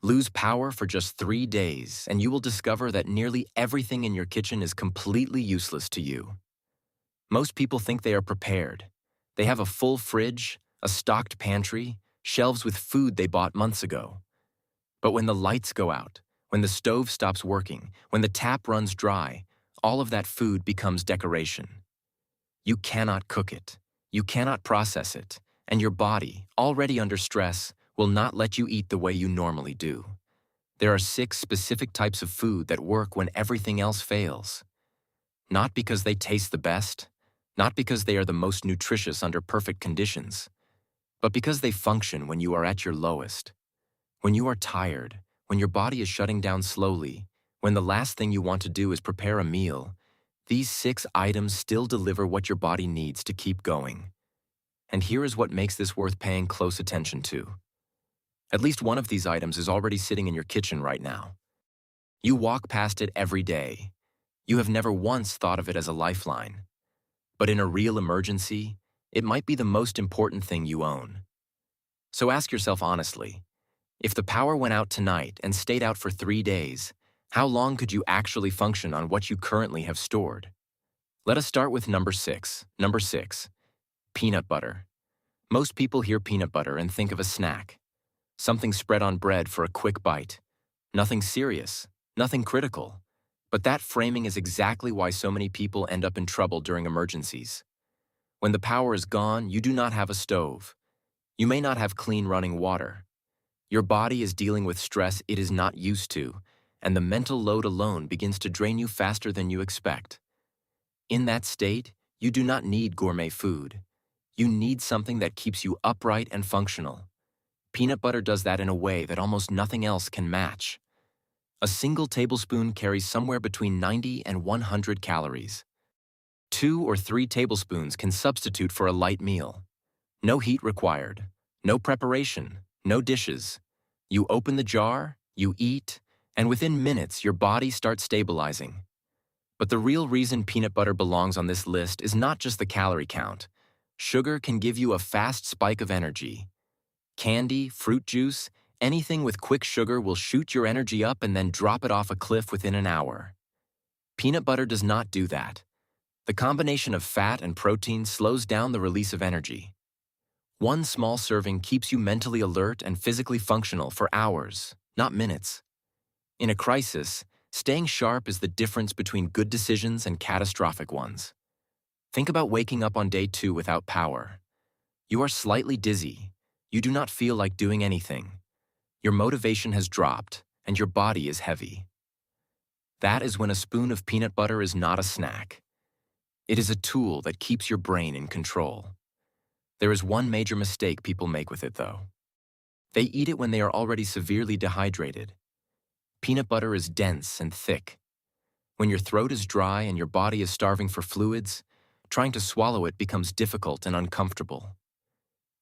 Lose power for just 3 days, and you will discover that nearly everything in your kitchen is completely useless to you. Most people think they are prepared. They have a full fridge, a stocked pantry, shelves with food they bought months ago. But when the lights go out, when the stove stops working, when the tap runs dry, all of that food becomes decoration. You cannot cook it. You cannot process it. And your body, already under stress, will not let you eat the way you normally do. There are 6 specific types of food that work when everything else fails. Not because they taste the best, not because they are the most nutritious under perfect conditions, but because they function when you are at your lowest. When you are tired, when your body is shutting down slowly, when the last thing you want to do is prepare a meal, these 6 items still deliver what your body needs to keep going. And here is what makes this worth paying close attention to. At least one of these items is already sitting in your kitchen right now. You walk past it every day. You have never once thought of it as a lifeline. But in a real emergency, it might be the most important thing you own. So ask yourself honestly, if the power went out tonight and stayed out for 3 days, how long could you actually function on what you currently have stored? Let us start with number 6. Number 6, peanut butter. Most people hear peanut butter and think of a snack. Something spread on bread for a quick bite. Nothing serious, nothing critical. But that framing is exactly why so many people end up in trouble during emergencies. When the power is gone, you do not have a stove. You may not have clean running water. Your body is dealing with stress it is not used to, and the mental load alone begins to drain you faster than you expect. In that state, you do not need gourmet food. You need something that keeps you upright and functional. Peanut butter does that in a way that almost nothing else can match. A single tablespoon carries somewhere between 90 and 100 calories. 2 or 3 tablespoons can substitute for a light meal. No heat required, no preparation, no dishes. You open the jar, you eat, and within minutes your body starts stabilizing. But the real reason peanut butter belongs on this list is not just the calorie count. Sugar can give you a fast spike of energy. Candy, fruit juice, anything with quick sugar will shoot your energy up and then drop it off a cliff within an hour. Peanut butter does not do that. The combination of fat and protein slows down the release of energy. One small serving keeps you mentally alert and physically functional for hours, not minutes. In a crisis, staying sharp is the difference between good decisions and catastrophic ones. Think about waking up on day 2 without power. You are slightly dizzy. You do not feel like doing anything. Your motivation has dropped, and your body is heavy. That is when a spoon of peanut butter is not a snack. It is a tool that keeps your brain in control. There is one major mistake people make with it, though. They eat it when they are already severely dehydrated. Peanut butter is dense and thick. When your throat is dry and your body is starving for fluids, trying to swallow it becomes difficult and uncomfortable.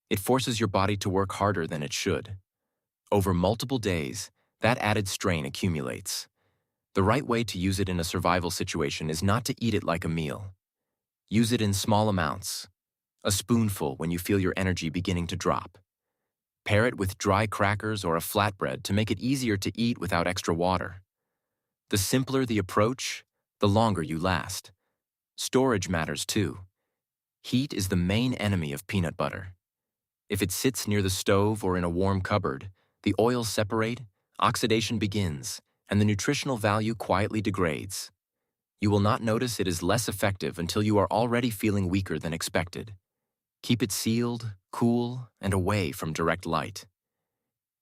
It forces your body to work harder than it should. Over multiple days, that added strain accumulates. The right way to use it in a survival situation is not to eat it like a meal. Use it in small amounts, a spoonful when you feel your energy beginning to drop. Pair it with dry crackers or a flatbread to make it easier to eat without extra water. The simpler the approach, the longer you last. Storage matters too. Heat is the main enemy of peanut butter. If it sits near the stove or in a warm cupboard, the oils separate, oxidation begins, and the nutritional value quietly degrades. You will not notice it is less effective until you are already feeling weaker than expected. Keep it sealed, cool, and away from direct light.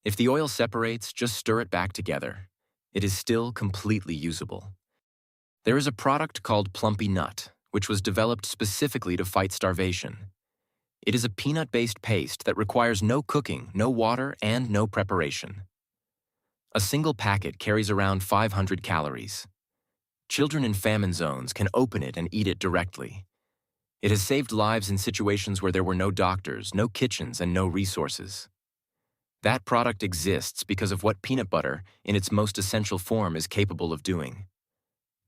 If the oil separates, just stir it back together. It is still completely usable. There is a product called Plumpy Nut, which was developed specifically to fight starvation. It is a peanut-based paste that requires no cooking, no water, and no preparation. A single packet carries around 500 calories. Children in famine zones can open it and eat it directly. It has saved lives in situations where there were no doctors, no kitchens, and no resources. That product exists because of what peanut butter, in its most essential form, is capable of doing.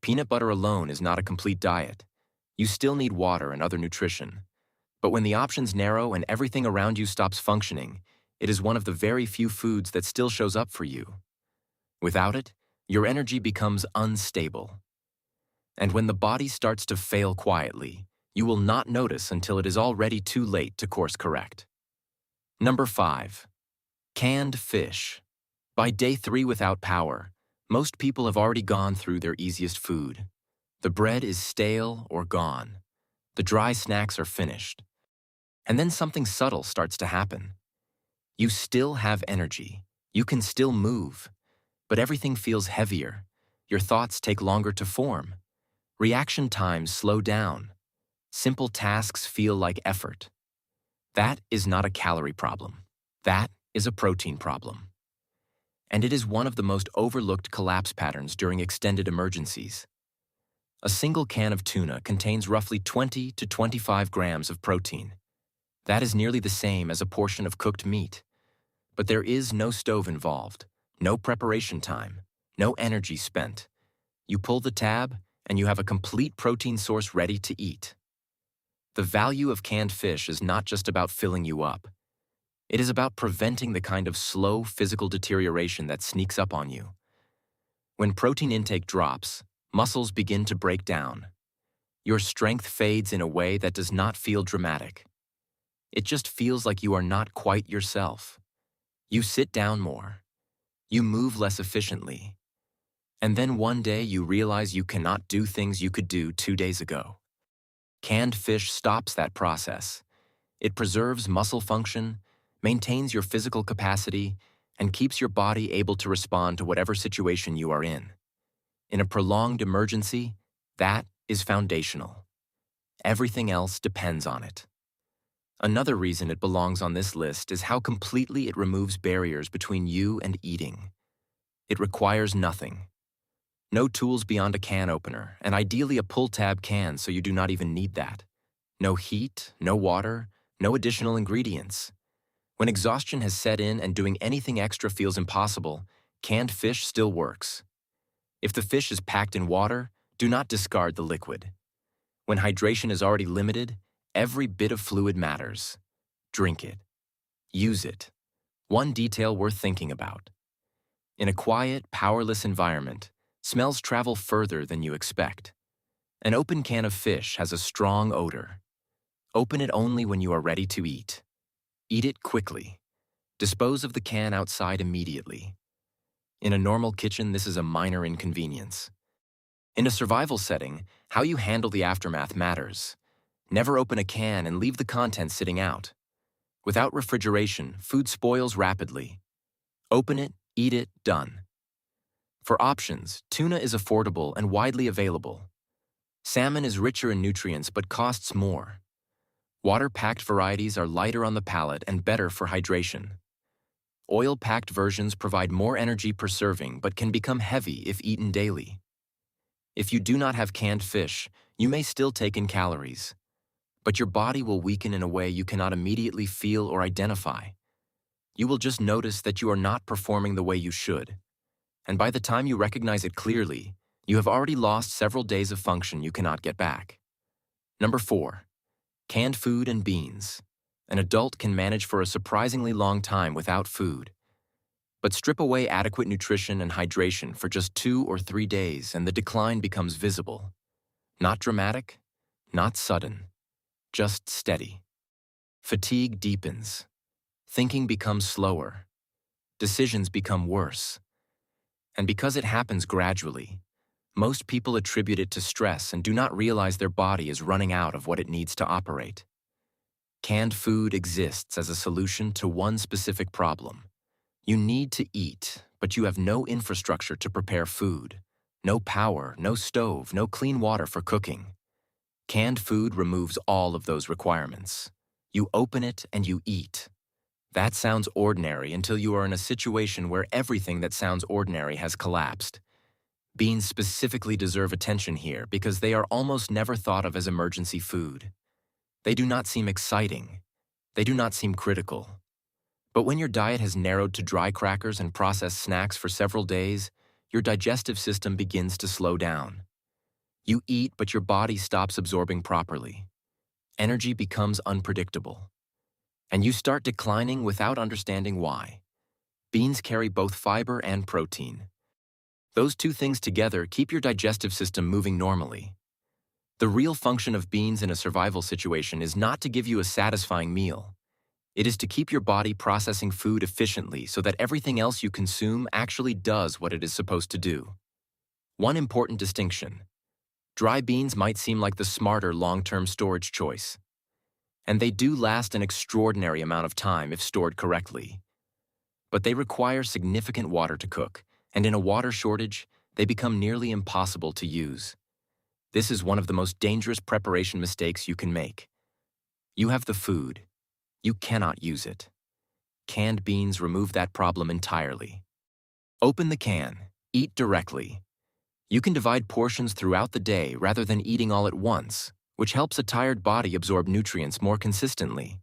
Peanut butter alone is not a complete diet. You still need water and other nutrition. But when the options narrow and everything around you stops functioning, it is one of the very few foods that still shows up for you. Without it, your energy becomes unstable. And when the body starts to fail quietly, you will not notice until it is already too late to course correct. Number 5. Canned fish. By day 3 without power, most people have already gone through their easiest food. The bread is stale or gone. The dry snacks are finished. And then something subtle starts to happen. You still have energy. You can still move. But everything feels heavier. Your thoughts take longer to form. Reaction times slow down. Simple tasks feel like effort. That is not a calorie problem. That is a protein problem. And it is one of the most overlooked collapse patterns during extended emergencies. A single can of tuna contains roughly 20 to 25 grams of protein. That is nearly the same as a portion of cooked meat. But there is no stove involved, no preparation time, no energy spent. You pull the tab, and you have a complete protein source ready to eat. The value of canned fish is not just about filling you up. It is about preventing the kind of slow physical deterioration that sneaks up on you. When protein intake drops, muscles begin to break down. Your strength fades in a way that does not feel dramatic. It just feels like you are not quite yourself. You sit down more. You move less efficiently. And then one day you realize you cannot do things you could do 2 days ago. Canned fish stops that process. It preserves muscle function, maintains your physical capacity, and keeps your body able to respond to whatever situation you are in. In a prolonged emergency, that is foundational. Everything else depends on it. Another reason it belongs on this list is how completely it removes barriers between you and eating. It requires nothing. No tools beyond a can opener, and ideally a pull-tab can so you do not even need that. No heat, no water, no additional ingredients. When exhaustion has set in and doing anything extra feels impossible, canned fish still works. If the fish is packed in water, do not discard the liquid. When hydration is already limited, every bit of fluid matters. Drink it. Use it. One detail worth thinking about. In a quiet, powerless environment, smells travel further than you expect. An open can of fish has a strong odor. Open it only when you are ready to eat. Eat it quickly. Dispose of the can outside immediately. In a normal kitchen, this is a minor inconvenience. In a survival setting, how you handle the aftermath matters. Never open a can and leave the contents sitting out. Without refrigeration, food spoils rapidly. Open it, eat it, done. For options, tuna is affordable and widely available. Salmon is richer in nutrients but costs more. Water-packed varieties are lighter on the palate and better for hydration. Oil-packed versions provide more energy per serving but can become heavy if eaten daily. If you do not have canned fish, you may still take in calories, but your body will weaken in a way you cannot immediately feel or identify. You will just notice that you are not performing the way you should. And by the time you recognize it clearly, you have already lost several days of function you cannot get back. Number 4. Canned food and beans. An adult can manage for a surprisingly long time without food. But strip away adequate nutrition and hydration for just 2 or 3 days and the decline becomes visible. Not dramatic, not sudden, just steady. Fatigue deepens. Thinking becomes slower. Decisions become worse. And because it happens gradually, most people attribute it to stress and do not realize their body is running out of what it needs to operate. Canned food exists as a solution to one specific problem. You need to eat, but you have no infrastructure to prepare food. No power, no stove, no clean water for cooking. Canned food removes all of those requirements. You open it and you eat. That sounds ordinary until you are in a situation where everything that sounds ordinary has collapsed. Beans specifically deserve attention here because they are almost never thought of as emergency food. They do not seem exciting. They do not seem critical. But when your diet has narrowed to dry crackers and processed snacks for several days, your digestive system begins to slow down. You eat, but your body stops absorbing properly. Energy becomes unpredictable. And you start declining without understanding why. Beans carry both fiber and protein. Those two things together keep your digestive system moving normally. The real function of beans in a survival situation is not to give you a satisfying meal. It is to keep your body processing food efficiently so that everything else you consume actually does what it is supposed to do. One important distinction: dry beans might seem like the smarter long-term storage choice. And they do last an extraordinary amount of time if stored correctly. But they require significant water to cook, and in a water shortage, they become nearly impossible to use. This is one of the most dangerous preparation mistakes you can make. You have the food. You cannot use it. Canned beans remove that problem entirely. Open the can. Eat directly. You can divide portions throughout the day rather than eating all at once, which helps a tired body absorb nutrients more consistently.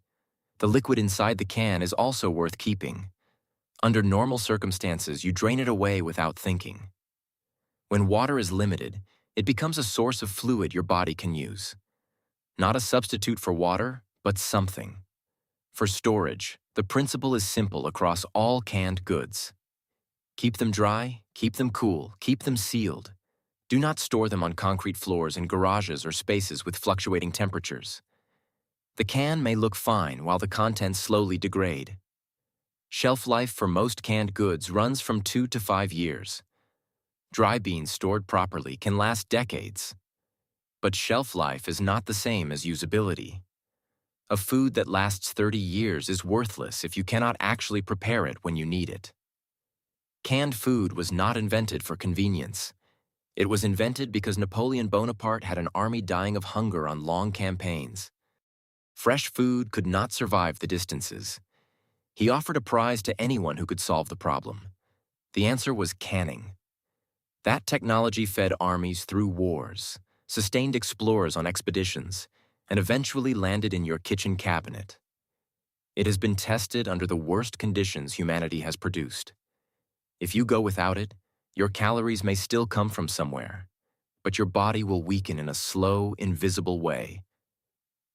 The liquid inside the can is also worth keeping. Under normal circumstances, you drain it away without thinking. When water is limited, it becomes a source of fluid your body can use. Not a substitute for water, but something. For storage, the principle is simple across all canned goods. Keep them dry, keep them cool, keep them sealed. Do not store them on concrete floors in garages or spaces with fluctuating temperatures. The can may look fine while the contents slowly degrade. Shelf life for most canned goods runs from 2 to 5 years. Dry beans stored properly can last decades. But shelf life is not the same as usability. A food that lasts 30 years is worthless if you cannot actually prepare it when you need it. Canned food was not invented for convenience. It was invented because Napoleon Bonaparte had an army dying of hunger on long campaigns. Fresh food could not survive the distances. He offered a prize to anyone who could solve the problem. The answer was canning. That technology fed armies through wars, sustained explorers on expeditions, and eventually landed in your kitchen cabinet. It has been tested under the worst conditions humanity has produced. If you go without it, your calories may still come from somewhere, but your body will weaken in a slow, invisible way.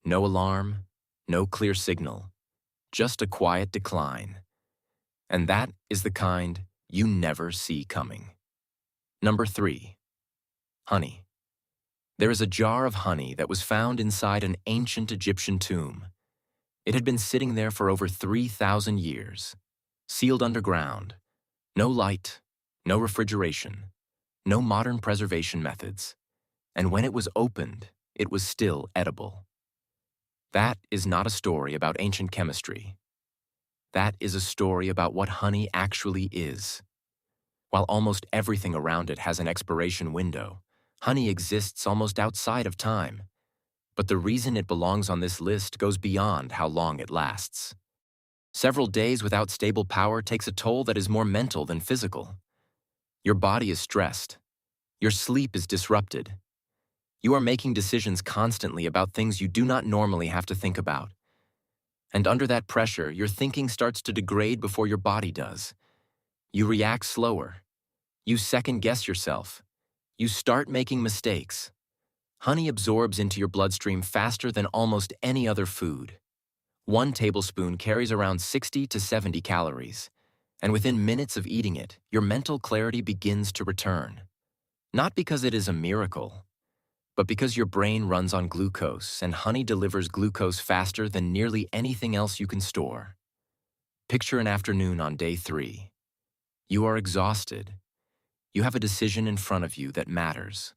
No alarm, no clear signal, just a quiet decline. And that is the kind you never see coming. Number 3. Honey. There is a jar of honey that was found inside an ancient Egyptian tomb. It had been sitting there for over 3,000 years, sealed underground. No light, no refrigeration, no modern preservation methods. And when it was opened, it was still edible. That is not a story about ancient chemistry. That is a story about what honey actually is. While almost everything around it has an expiration window, honey exists almost outside of time. But the reason it belongs on this list goes beyond how long it lasts. Several days without stable power takes a toll that is more mental than physical. Your body is stressed. Your sleep is disrupted. You are making decisions constantly about things you do not normally have to think about. And under that pressure, your thinking starts to degrade before your body does. You react slower. You second-guess yourself. You start making mistakes. Honey absorbs into your bloodstream faster than almost any other food. 1 tablespoon carries around 60 to 70 calories, and within minutes of eating it, your mental clarity begins to return. Not because it is a miracle, but because your brain runs on glucose, and honey delivers glucose faster than nearly anything else you can store. Picture an afternoon on day 3. You are exhausted. You have a decision in front of you that matters,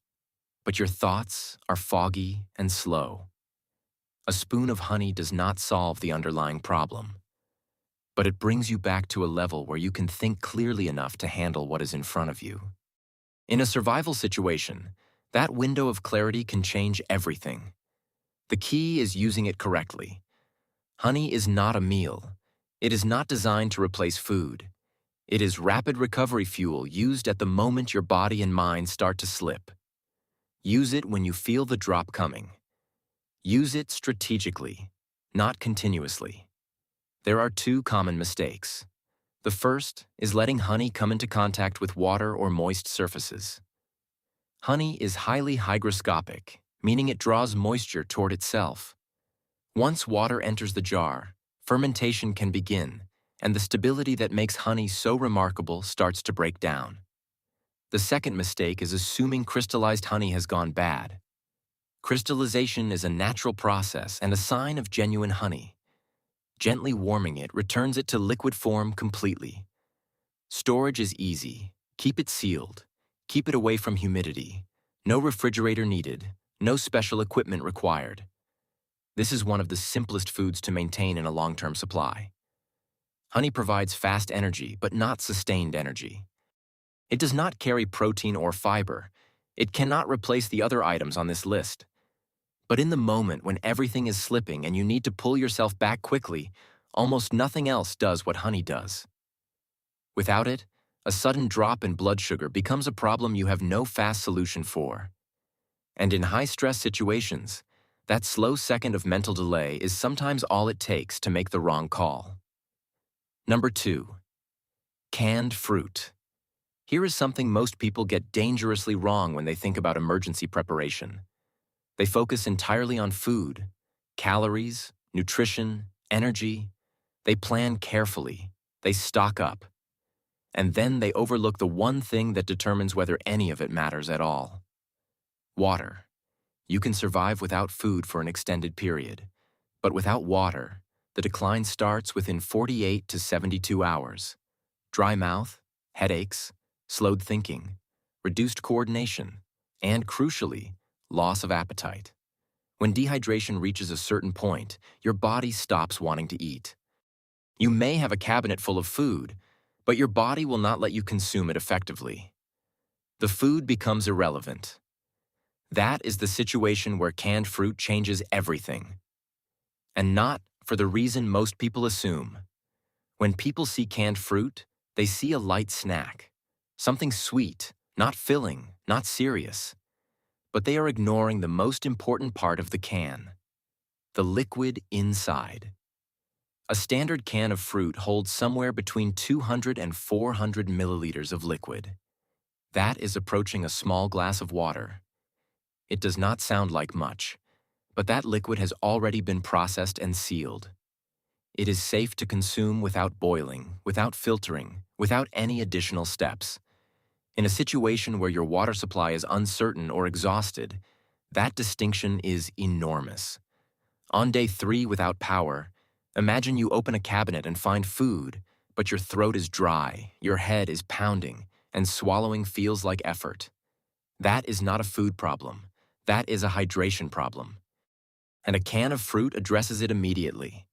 but your thoughts are foggy and slow. A spoon of honey does not solve the underlying problem, but it brings you back to a level where you can think clearly enough to handle what is in front of you. In a survival situation, that window of clarity can change everything. The key is using it correctly. Honey is not a meal. It is not designed to replace food. It is rapid recovery fuel used at the moment your body and mind start to slip. Use it when you feel the drop coming. Use it strategically, not continuously. There are 2 common mistakes. The first is letting honey come into contact with water or moist surfaces. Honey is highly hygroscopic, meaning it draws moisture toward itself. Once water enters the jar, fermentation can begin, and the stability that makes honey so remarkable starts to break down. The second mistake is assuming crystallized honey has gone bad. Crystallization is a natural process and a sign of genuine honey. Gently warming it returns it to liquid form completely. Storage is easy. Keep it sealed. Keep it away from humidity. No refrigerator needed. No special equipment required. This is one of the simplest foods to maintain in a long-term supply. Honey provides fast energy, but not sustained energy. It does not carry protein or fiber. It cannot replace the other items on this list. But in the moment when everything is slipping and you need to pull yourself back quickly, almost nothing else does what honey does. Without it, a sudden drop in blood sugar becomes a problem you have no fast solution for. And in high-stress situations, that slow second of mental delay is sometimes all it takes to make the wrong call. Number 2. Canned fruit. Here is something most people get dangerously wrong when they think about emergency preparation. They focus entirely on food, calories, nutrition, energy. They plan carefully. They stock up. And then they overlook the one thing that determines whether any of it matters at all. Water. You can survive without food for an extended period. But without water, the decline starts within 48 to 72 hours. Dry mouth, headaches, slowed thinking, reduced coordination, and crucially, loss of appetite. When dehydration reaches a certain point, your body stops wanting to eat. You may have a cabinet full of food, but your body will not let you consume it effectively. The food becomes irrelevant. That is the situation where canned fruit changes everything. And not for the reason most people assume. When people see canned fruit, they see a light snack, something sweet, not filling, not serious. But they are ignoring the most important part of the can, the liquid inside. A standard can of fruit holds somewhere between 200 and 400 milliliters of liquid. That is approaching a small glass of water. It does not sound like much, but that liquid has already been processed and sealed. It is safe to consume without boiling, without filtering, without any additional steps. In a situation where your water supply is uncertain or exhausted, that distinction is enormous. On day 3 without power, imagine you open a cabinet and find food, but your throat is dry, your head is pounding, and swallowing feels like effort. That is not a food problem. That is a hydration problem. And a can of fruit addresses it immediately.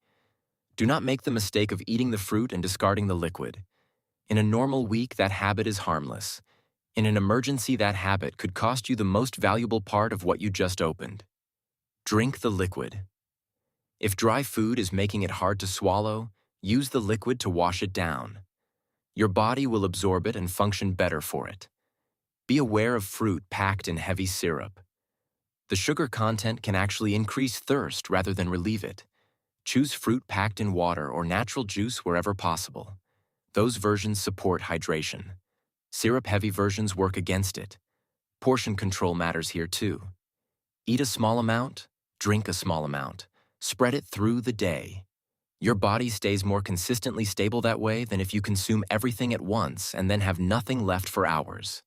Do not make the mistake of eating the fruit and discarding the liquid. In a normal week, that habit is harmless. In an emergency, that habit could cost you the most valuable part of what you just opened. Drink the liquid. If dry food is making it hard to swallow, use the liquid to wash it down. Your body will absorb it and function better for it. Be aware of fruit packed in heavy syrup. The sugar content can actually increase thirst rather than relieve it. Choose fruit packed in water or natural juice wherever possible. Those versions support hydration. Syrup-heavy versions work against it. Portion control matters here too. Eat a small amount, drink a small amount. Spread it through the day. Your body stays more consistently stable that way than if you consume everything at once and then have nothing left for hours.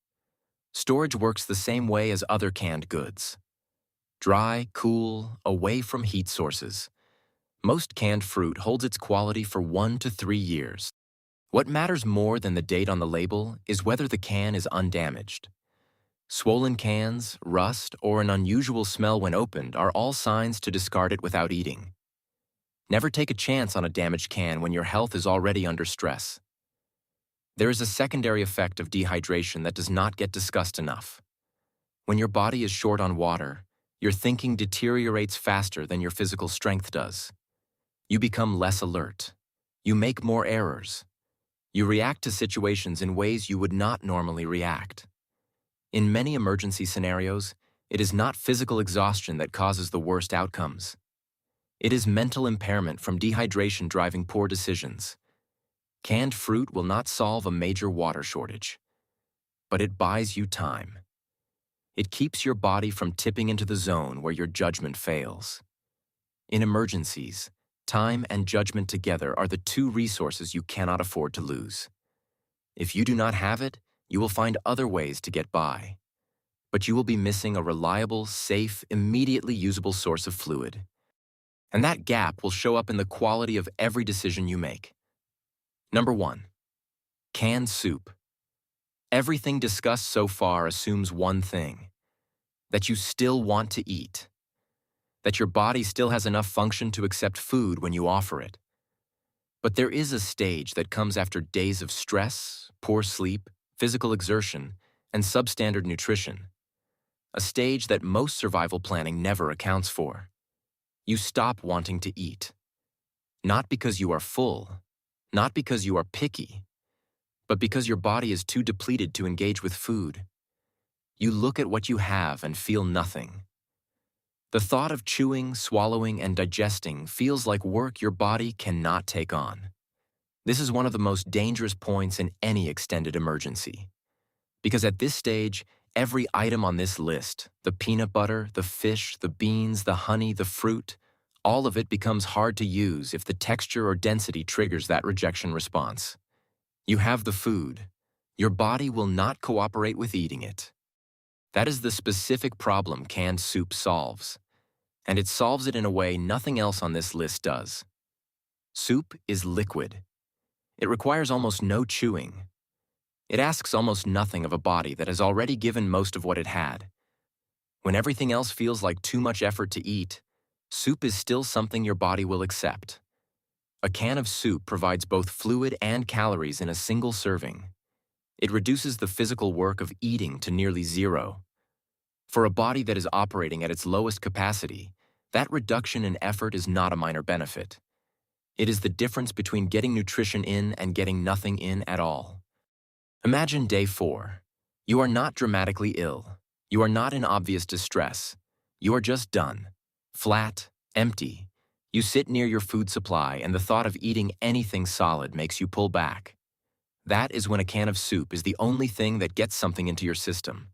Storage works the same way as other canned goods. Dry, cool, away from heat sources. Most canned fruit holds its quality for 1 to 3 years. What matters more than the date on the label is whether the can is undamaged. Swollen cans, rust, or an unusual smell when opened are all signs to discard it without eating. Never take a chance on a damaged can when your health is already under stress. There is a secondary effect of dehydration that does not get discussed enough. When your body is short on water, your thinking deteriorates faster than your physical strength does. You become less alert. You make more errors. You react to situations in ways you would not normally react. In many emergency scenarios, it is not physical exhaustion that causes the worst outcomes. It is mental impairment from dehydration driving poor decisions. Canned fruit will not solve a major water shortage, but it buys you time. It keeps your body from tipping into the zone where your judgment fails. In emergencies, time and judgment together are the two resources you cannot afford to lose. If you do not have it, You will find other ways to get by. But you will be missing a reliable, safe, immediately usable source of fluid. And that gap will show up in the quality of every decision you make. Number 1. Canned soup. Everything discussed so far assumes one thing: that you still want to eat, that your body still has enough function to accept food when you offer it. But there is a stage that comes after days of stress, poor sleep, physical exertion, and substandard nutrition. A stage that most survival planning never accounts for. You stop wanting to eat. Not because you are full, not because you are picky, but because your body is too depleted to engage with food. You look at what you have and feel nothing. The thought of chewing, swallowing, and digesting feels like work your body cannot take on. This is one of the most dangerous points in any extended emergency. Because at this stage, every item on this list, the peanut butter, the fish, the beans, the honey, the fruit, all of it becomes hard to use if the texture or density triggers that rejection response. You have the food. Your body will not cooperate with eating it. That is the specific problem canned soup solves. And it solves it in a way nothing else on this list does. Soup is liquid. It requires almost no chewing. It asks almost nothing of a body that has already given most of what it had. When everything else feels like too much effort to eat, soup is still something your body will accept. A can of soup provides both fluid and calories in a single serving. It reduces the physical work of eating to nearly zero. For a body that is operating at its lowest capacity, that reduction in effort is not a minor benefit. It is the difference between getting nutrition in and getting nothing in at all. Imagine day 4. You are not dramatically ill. You are not in obvious distress. You are just done. Flat, empty. You sit near your food supply and the thought of eating anything solid makes you pull back. That is when a can of soup is the only thing that gets something into your system.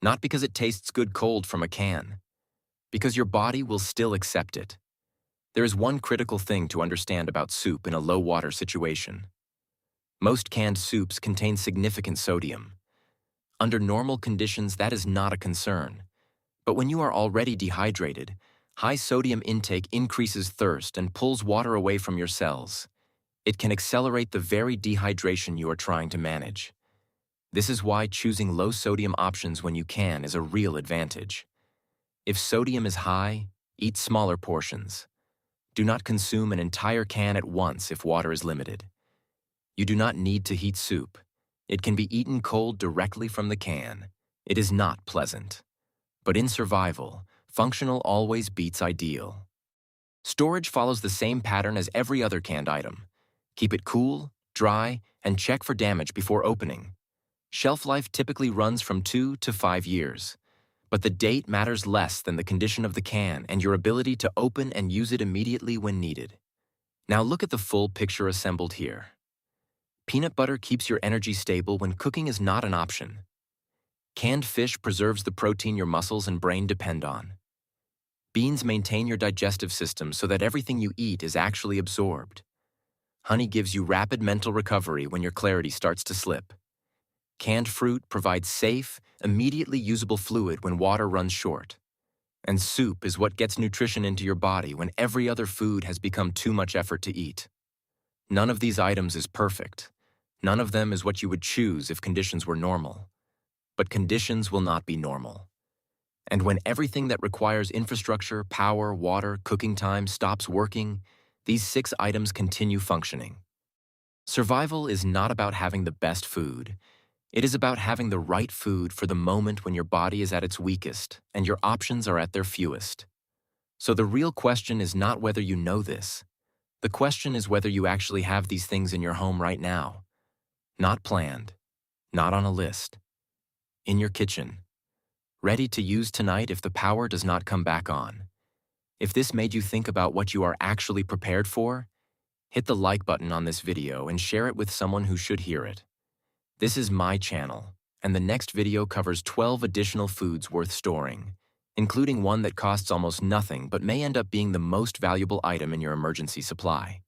Not because it tastes good cold from a can. Because your body will still accept it. There is one critical thing to understand about soup in a low-water situation. Most canned soups contain significant sodium. Under normal conditions, that is not a concern. But when you are already dehydrated, high sodium intake increases thirst and pulls water away from your cells. It can accelerate the very dehydration you are trying to manage. This is why choosing low-sodium options when you can is a real advantage. If sodium is high, eat smaller portions. Do not consume an entire can at once if water is limited. You do not need to heat soup. It can be eaten cold directly from the can. It is not pleasant. But in survival, functional always beats ideal. Storage follows the same pattern as every other canned item. Keep it cool, dry, and check for damage before opening. Shelf life typically runs from 2 to 5 years. But the date matters less than the condition of the can and your ability to open and use it immediately when needed. Now look at the full picture assembled here. Peanut butter keeps your energy stable when cooking is not an option. Canned fish preserves the protein your muscles and brain depend on. Beans maintain your digestive system so that everything you eat is actually absorbed. Honey gives you rapid mental recovery when your clarity starts to slip. Canned fruit provides safe, immediately usable fluid when water runs short. And soup is what gets nutrition into your body when every other food has become too much effort to eat. None of these items is perfect. None of them is what you would choose if conditions were normal. But conditions will not be normal. And when everything that requires infrastructure, power, water, cooking time stops working, these 6 items continue functioning. Survival is not about having the best food. It is about having the right food for the moment when your body is at its weakest and your options are at their fewest. So the real question is not whether you know this. The question is whether you actually have these things in your home right now. Not planned, not on a list. In your kitchen. Ready to use tonight if the power does not come back on. If this made you think about what you are actually prepared for, hit the like button on this video and share it with someone who should hear it. This is my channel, and the next video covers 12 additional foods worth storing, including one that costs almost nothing but may end up being the most valuable item in your emergency supply.